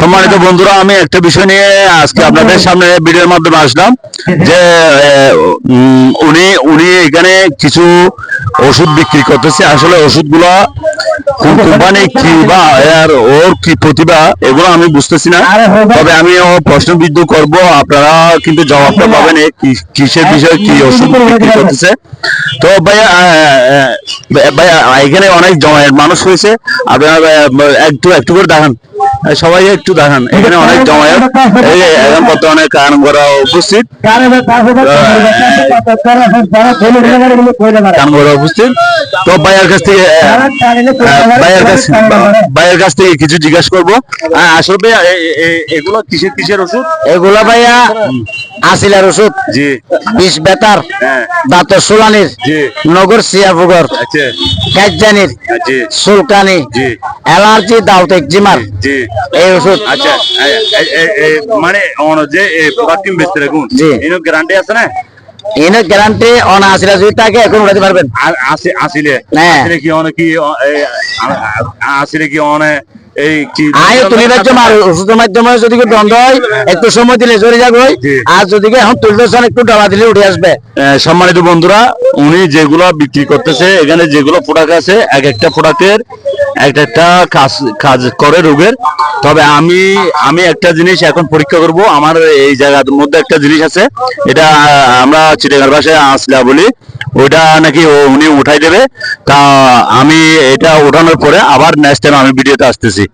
সম্মানিত বন্ধুরা, আমি একটা বিষয় নিয়ে আজকে আপনাদের সামনে ভিডিওর মাধ্যমে আসলাম যে উনি এখানে কিছু ওষুধ বিক্রি করতেছে। আসলে ওষুধগুলা কোন কোম্পানি কি বা ওর কি প্রতিভা এগুলো আমি বুঝতেছি না। তবে আমি প্রশ্নবিদ্ধ করব, আপনারা কিন্তু জবাবটা পাবেন কিসের বিষয়ে কি ওষুধ বিক্রি করতেছে। তো ভাইয়া ভাইয়া এখানে অনেক জমায়েত মানুষ হয়েছে, আপনারা একটু করে দেখান, সবাই একটু দেখান। এখানে অনেক জমায়েত, এখন বর্তমানে কান করা উপস্থিত, উপস্থিত। তো ভাইয়ের কাছ থেকে ভাইয়ের কাছ থেকে কিছু জিজ্ঞাসা করবো। আসলে ভাইয়া এগুলো কিসের ওষুধ? এগুলা ভাইয়া আসিলার ওষুধ, জি। বিষ বেতার, দাঁতর সুলানির, নগর সিয়াফুগর, কাজজানির, সুলকানি, অ্যালার্জি, দাউত একজিমার, এই ওষুধ। আচ্ছা, মানে যে প্রোডাক্ট বেচতে রাখুন, এর গ্যারান্টি আছে না? এনে গ্যারান্টি অন আসিলা যদি থাকে এখন উঠাতে পারবেন। আসিলে কি অনেক আসিলে কি অনেক এই কি ওষুধের মাধ্যমে যদি দ্বন্দ্ব হয় একটু সময় দিলে জড়ে যাবে, আর যদি এখন তুলতেছেন একটু ডাবা দিলে উঠে আসবে। সম্মানিত বন্ধুরা, উনি যেগুলো বিক্রি করতেছে, এখানে যেগুলো প্রোডাক্ট আছে, এক একটা প্রোডাক্টের একটা কাজ করে রোগের। তবে আমি একটা জিনিস এখন পরীক্ষা করব। আমার এই জায়গার মধ্যে একটা জিনিস আছে, এটা আমরা চিটাগাং ভাষায় আসলা বলি, ওইটা নাকি উনি উঠাই দেবে। তা আমি এটা ওঠানোর পরে আবার নেক্সট টাইম আমি ভিডিওতে আসতেছি।